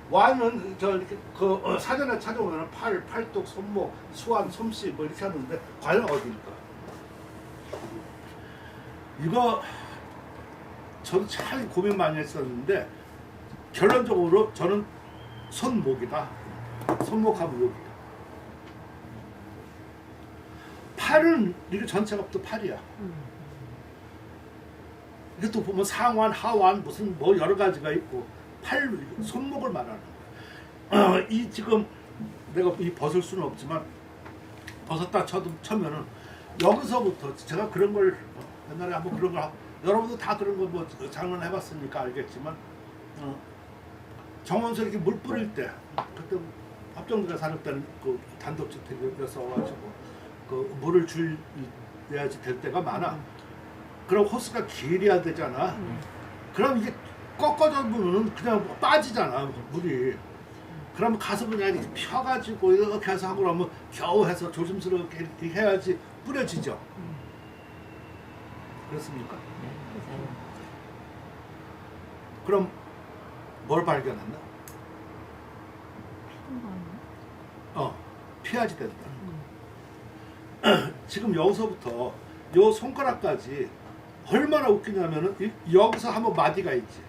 완은 저 이렇게 그 사전에 찾아보면 팔, 팔뚝, 손목, 수완, 솜씨 뭐 이렇게 하는데 과연 어디일까? 이거 저도 참 고민 많이 했었는데 결론적으로 저는 손목이다. 손목하고 목이다. 팔은 이게 전체가 또 팔이야. 이게 또 보면 상완, 하완 무슨 뭐 여러 가지가 있고 팔, 손목을 말하는 거야. 이 지금 내가 이 벗을 수는 없지만 벗었다 쳐면은 여기서부터 제가 그런 걸 옛날에 한번 그런 걸 여러분도 다 그런 거 뭐 장난해봤으니까 알겠지만 정원서 이렇게 물 뿌릴 때 그때 합정동에 사는 때는 그 단독주택이어서 가지고 그 물을 줄여야지 될 때가 많아. 그럼 호스가 길이야 되잖아. 그럼 이게 꺾어져 보면 그냥 빠지잖아 물이. 그러면 가서 그냥 이렇게 펴가지고 이렇게 해서 하고 그러면 겨우 해서 조심스럽게 이렇게 해야지 뿌려지죠. 그렇습니까? 네, 맞아요. 그럼 뭘 발견했나? 피하지 된다. 지금 여기서부터 요 손가락까지 얼마나 웃기냐면은 여기서 한번 마디가 있지.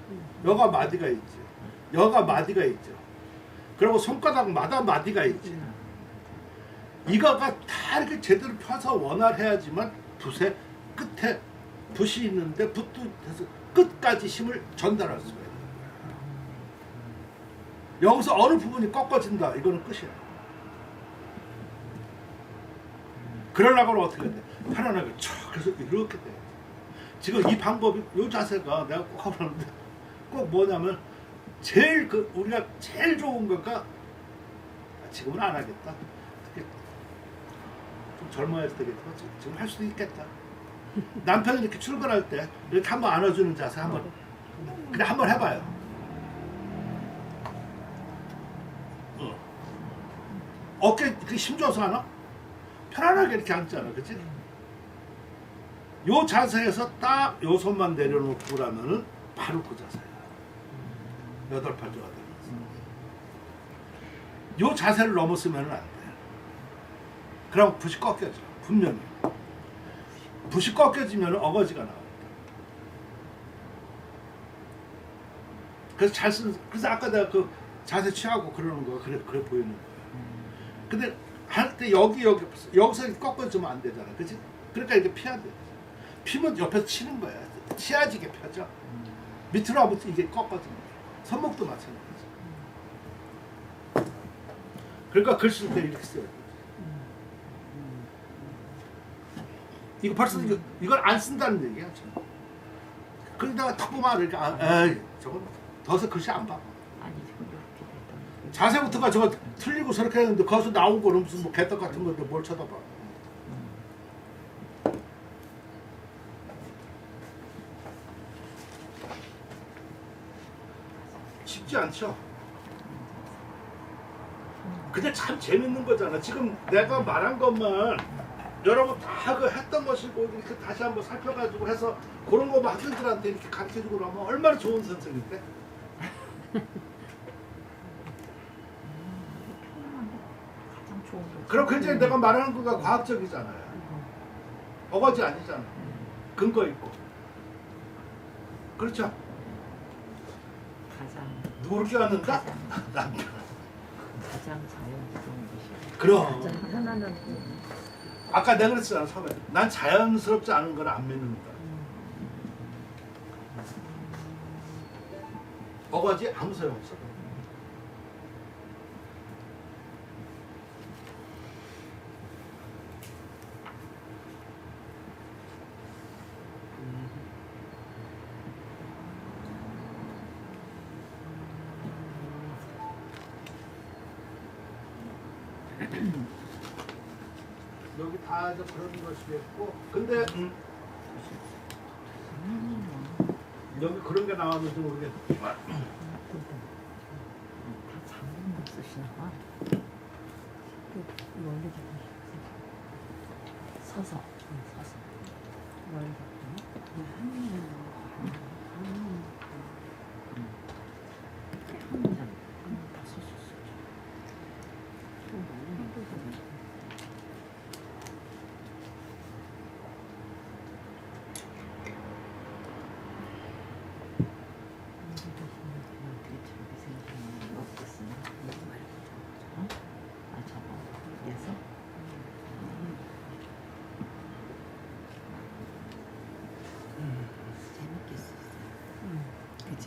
여가 마디가 있지. 여가 마디가 있죠. 그리고 손가락마다 마디가 있지. 이거가 다 이렇게 제대로 펴서 원활해야지만 붓의 끝에 붓이 있는데 붓도 해서 끝까지 힘을 전달할 수가 있는 거야. 여기서 어느 부분이 꺾어진다. 이거는 끝이야. 그러려고 어떻게 돼? 편안하게 촥 그래서 이렇게 돼. 지금 이 방법이 이 자세가 내가 꼭 하는데 꼭 뭐냐면 제일 그 우리가 제일 좋은 거가 지금은 안 하겠다. 좀 젊어야 되겠다. 지금 할 수도 있겠다. 남편이 이렇게 출근할 때 이렇게 한번 안아주는 자세 한번 그냥 한번 해봐요. 어깨 힘 줘서 하나? 편안하게 이렇게 앉잖아, 그치? 요 자세에서 딱 요 손만 내려놓고 그러면은 바로 그 자세야. 8팔조가 되면서. 요 자세를 넘었으면 안 돼. 그럼 붓이 꺾여져. 분명히. 붓이 꺾여지면 어거지가 나와. 그래서 그래서 아까 내가 그 자세 취하고 그러는 거야. 그래 보이는 거야. 근데 할 때 여기서 꺾어지면 안 되잖아. 그치? 그러니까 이렇게 피해야 돼. 피면 옆에서 치는 거야. 치야지게 펴져. 밑으로 하면 이게 꺾어지는 거야. 손목도 마찬가지. 그러니까 글 쓸 때 이렇게 써야 돼. 이거 벌써 이걸 안 쓴다는 얘기야. 그러다가 탁 보면 이렇게 에이 저건 더서 글씨 안 봐. 아니 지금 이렇게 됐던. 자세부터가 저거 틀리고 저렇게 했는데 거기서 나온 거는 무슨 뭐 개떡 같은 건데 뭘 쳐다봐. 쉽지 않죠. 근데 참 재밌는 거잖아. 지금 내가 말한 것만 여러분 다 그 했던 것이고 이렇게 다시 한번 살펴가지고 해서 그런 거만 학생들한테 이렇게 가르쳐주고 그러면 얼마나 좋은 선생인데. 가장 좋은 거. 그럼 굉장히 내가 말하는 거가 과학적이잖아요. 어거지 아니잖아. 근거 있고. 그렇죠. 가장 누구를 껴안는다? 남편. 가장 자연스러운 것이. 그럼. 가장 편안한 거. 아까 내가 그랬잖아 처음에. 난 자연스럽지 않은 걸 안 믿는다. 어거지 아무 소용없어. 여기 다 그런 것이겠고 근데 여기 그런 게 나왔는지 모르겠네. 다 장군만 쓰시나 봐. 원래 서서. 서서. 원래 한문장 다 썼었어. 어떻게 저렇게 생겼나 모르겠으나 어? 아 저거 그래서 재밌겠어. 그치?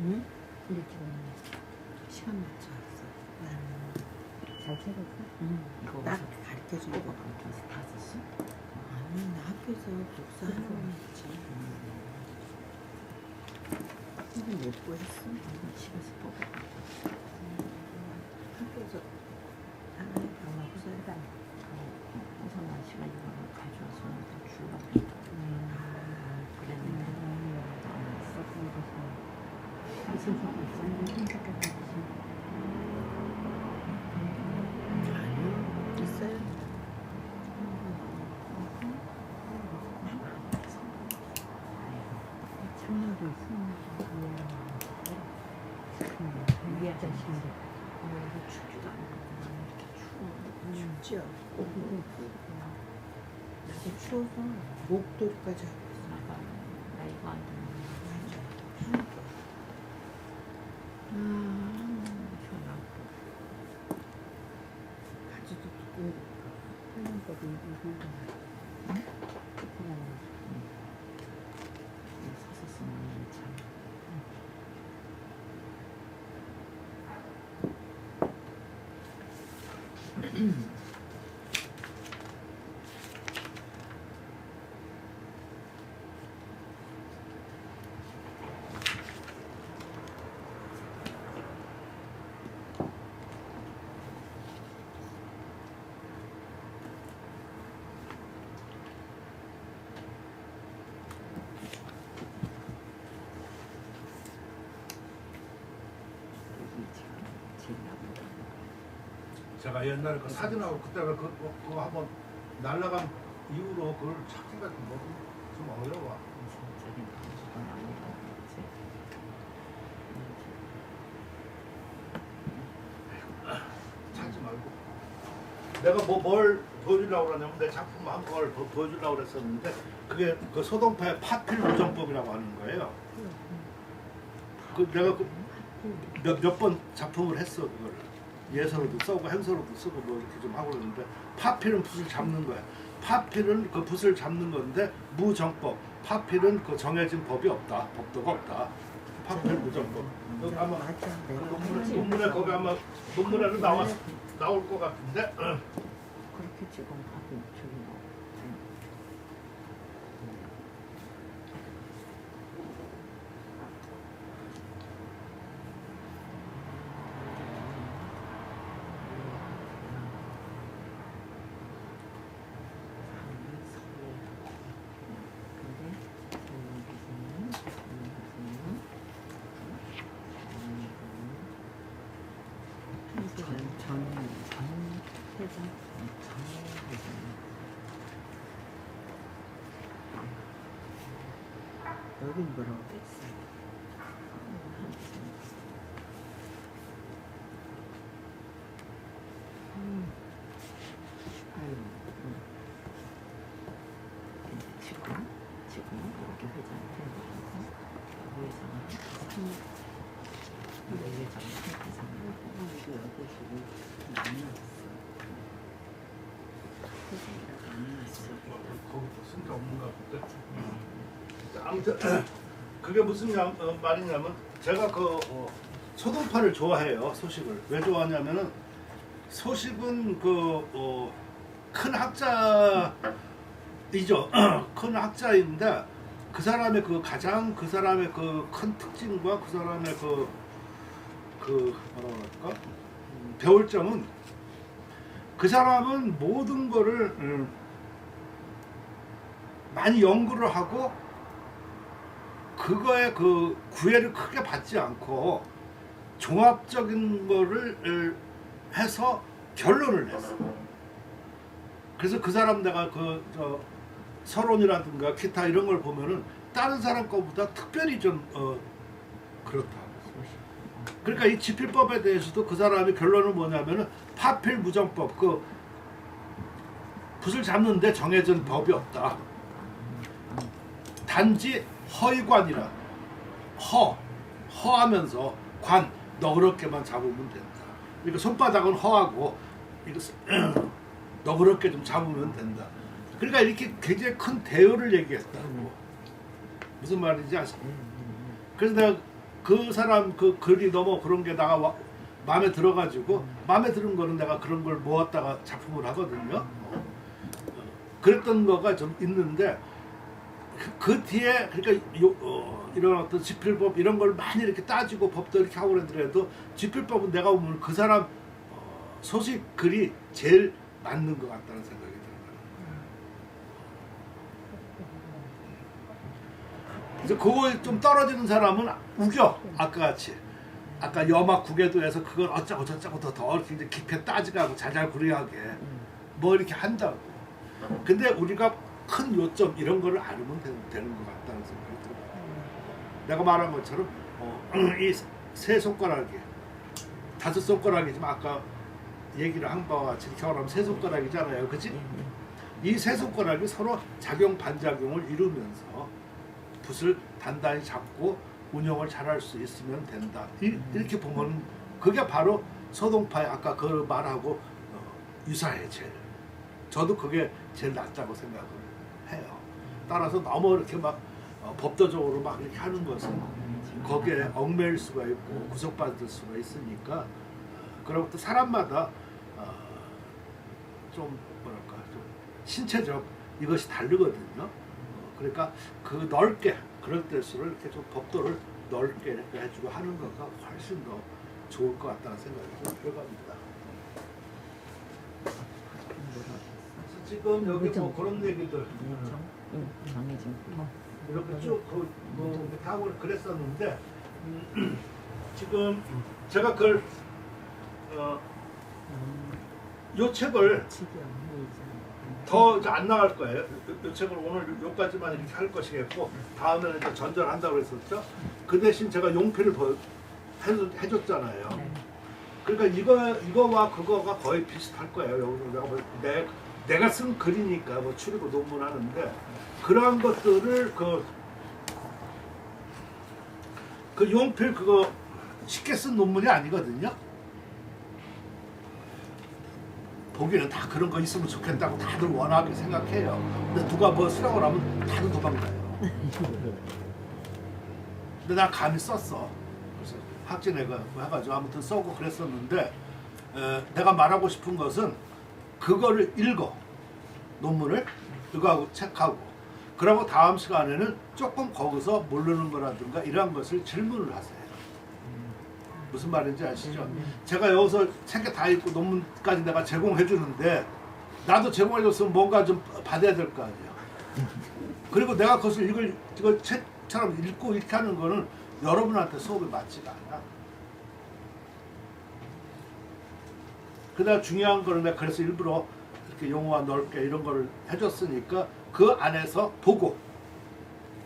응? 시간 맞춰 왔어. 잘 찾았어? 이거 딱 어디서 가르쳐준 이거 거. 어디서 다 썼어? 아니 나 학교에서 복사하라고 했지. 근데 몇 번 했어? 집에서 뽑아. 학교에서 하나에 다 복사해라. 호선아 씨가 이거를 가져와서 나한테 주려고 그랬는데 안 했어. 아니요. 있어요. 참여도 우리 아저씨인데 이거 춥지도 않고 이렇게 추워. 춥죠? 낮에 추워서 목도리까지 하고 있어. 나 이거 안 되는 시원하고 바지도 두꺼워. 한번도 입은 거 서서 쓰면 참 여기 지금 제일 나보다 제가 옛날에 그 사진하고 그때가 그거 한번 날라간 이후로 그걸 찾기가 좀 어려워. 저긴 감수가 아니라고 그러지. 찾지 말고. 내가 뭘 보여주려고 그러냐면 내 작품 한 걸 보여주려고 그랬었는데 그게 그 소동파의 파필 우정법이라고 하는 거예요. 그 내가 몇 번 작품을 했어 그걸. 예서로도 쓰고 행서로도 쓰고 뭐 이렇게 좀 하고 그러는데 파필은 붓을 잡는 거야. 파필은 그 붓을 잡는 건데 무정법. 파필은 그 정해진 법이 없다. 법도가 없다. 파필 무정법. 여기 아마 맞아. 내가 논문에 거기 아마 논문에도 나올 것 같은데. 그렇게 지금 하고 저기 뭐 전 회장. 여긴 뭐라고 했어? 지금 여기 회장한테 회장은 이거 여기 지금 안 나왔어. 회장이라고 안 나왔어. 거기 쓴 게 없는가 본데. 아무튼 그게 무슨 말이냐면 제가 그 소동파를 좋아해요. 소식을 왜 좋아하냐면은 소식은 큰 학자 이죠. 큰 학자인데 그 사람의 그 가장 그 사람의 그 큰 특징과 그 사람의 그 뭐라고 할까 배울 점은 그 사람은 모든 거를 많이 연구를 하고 그거에 그 구애를 크게 받지 않고 종합적인 거를 해서 결론을 냈어. 그래서 그 사람 내가 그 서론이라든가 기타 이런 걸 보면은 다른 사람 거보다 특별히 좀 그렇다. 그러니까 이 지필법에 대해서도 그 사람이 결론은 뭐냐면은 파필 무정법 그 붓을 잡는데 정해진 법이 없다. 단지 허위관이라 허하면서 관 너그럽게만 잡으면 된다. 그러니까 손바닥은 허하고 이거 너그럽게 좀 잡으면 된다. 그러니까 이렇게 굉장히 큰 대요를 얘기했다고. 무슨 말인지 아시죠? 그래서 내가 그 사람 그 글이 너무 그런 게 나가 마음에 들어가지고 마음에 드는 거는 내가 그런 걸 모았다가 작품을 하거든요. 그랬던 거가 좀 있는데 그 뒤에 그러니까 이런 어떤 지필법 이런 걸 많이 이렇게 따지고 법도 이렇게 하고 그러더라도 지필법은 내가 보면 그 사람 소식 글이 제일 맞는 것 같다는 생각이 들어요. 그래서 그거에 좀 떨어지는 사람은 우겨. 아까 같이 아까 여막 구개도에서 그걸 어쩌고 저쩌고 더 이렇게 깊게 따지고 자잘구레하게 뭐 이렇게 한다고. 근데 우리가 큰 요점 이런 거를 알면 되는 것 같다는 생각이 들어요. 내가 말한 것처럼 이 세 손가락이 다섯 손가락이지만 아까 얘기를 한 바와 같이 이렇게 말하면 세 손가락이잖아요, 그렇지? 이 세 손가락이 서로 작용 반작용을 이루면서 붓을 단단히 잡고 운영을 잘할 수 있으면 된다. 이렇게 보면 그게 바로 서동파의 아까 그 말하고 유사해 제일. 저도 그게 제일 낫다고 생각을 해요. 따라서 너무 이렇게 막 법도적으로 막 이렇게 하는 것은 거기에 얽매일 수가 있고 구속받을 수가 있으니까 그리고 또 사람마다 좀 뭐랄까 좀 신체적 이것이 다르거든요. 그러니까 그 넓게 그럴 때일수록 이렇게 좀 법도를 넓게 이렇게 해주고 하는 거가 훨씬 더 좋을 것 같다는 생각이 좀 들어갑니다. 지금 여기 뭐 그런 얘기들 정해진 이렇게 쭉뭐 이렇게 하고 그랬었는데 지금 제가 그걸 요 책을 더 안 나갈 거예요. 요 책을 오늘 요까지만 이렇게 할 것이겠고 다음에는 이제 전전한다고 그랬었죠. 그 대신 제가 용필을 해줬잖아요. 그러니까 이거와 그거가 거의 비슷할 거예요. 내가 쓴 글이니까 뭐 추리고 논문하는데 그러한 것들을 그 용필 그거 쉽게 쓴 논문이 아니거든요. 보기에는 다 그런 거 있으면 좋겠다고 다들 원하게 생각해요. 근데 누가 뭐 쓰라고 하면 다들 도망가요. 근데 나 감히 썼어. 그래서 학진회가 해가지고 아무튼 써고 그랬었는데 내가 말하고 싶은 것은 그거를 읽어. 논문을 이거하고 책하고 그러고 다음 시간에는 조금 거기서 모르는 거라든가 이러한 것을 질문을 하세요. 무슨 말인지 아시죠? 제가 여기서 책에 다 읽고 논문까지 내가 제공해 주는데 나도 제공해 줬으면 뭔가 좀 받아야 될 거 아니에요. 그리고 내가 그것을 이거 책처럼 읽고 이렇게 하는 거는 여러분한테 수업이 맞지가 않아. 그다음 중요한 거는 내가 그래서 일부러 이렇게 용어가 넓게 이런 거를 해줬으니까 그 안에서 보고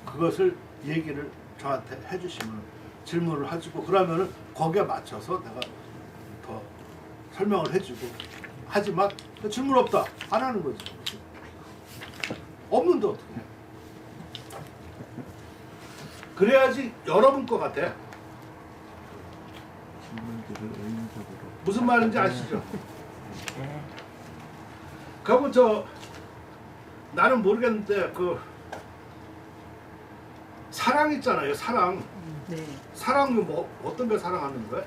그것을 얘기를 저한테 해주시면 질문을 해주고 그러면은 거기에 맞춰서 내가 더 설명을 해주고 하지만 질문 없다 안 하는 거죠. 없는데 어떻게 해? 그래야지 여러분 거 같아. 무슨 말인지 아시죠? 그러면 나는 모르겠는데 그 사랑 있잖아요. 사랑. 네. 사랑은 뭐 어떤 걸 사랑하는 거야?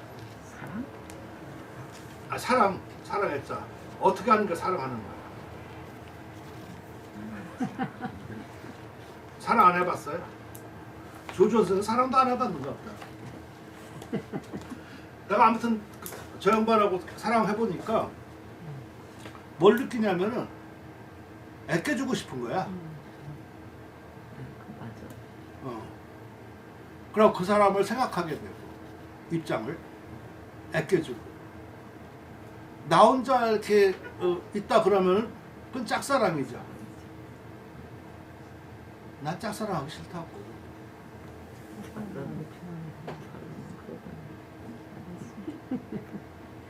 사랑? 사랑했자. 어떻게 하는 게 사랑하는 거야? 사랑 안 해봤어요? 조조선 사랑도 안 해봤는가 보다. 내가 아무튼 저 양반하고 사랑해보니까 뭘 느끼냐면은 애껴주고 싶은 거야. 맞아. 그럼 그 사람을 생각하게 되고 입장을 애껴주고 나 혼자 이렇게 있다 그러면 그건 짝사랑이죠. 난 짝사랑하기 싫다고.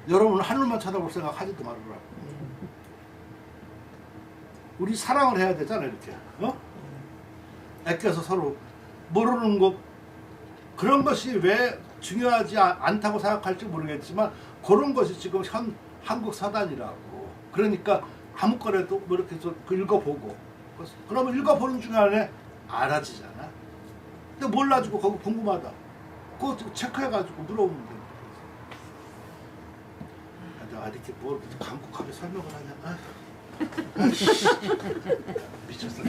여러분 하늘만 쳐다볼 생각 하지도 말으라. 우리 사랑을 해야 되잖아 이렇게. 애껴서 서로 모르는 것 그런 것이 왜 중요하지 않다고 생각할지 모르겠지만 그런 것이 지금 현 한국 사단이라고. 그러니까 아무거나도 뭐 이렇게 해서 읽어보고 그러면 읽어보는 중간에 알아지잖아. 근데 몰라주고 거기 궁금하다. 그거 체크해가지고 물어보면 돼. 내가 이렇게 뭘 간곡하게 설명을 하냐. 아이씨. 미쳤어.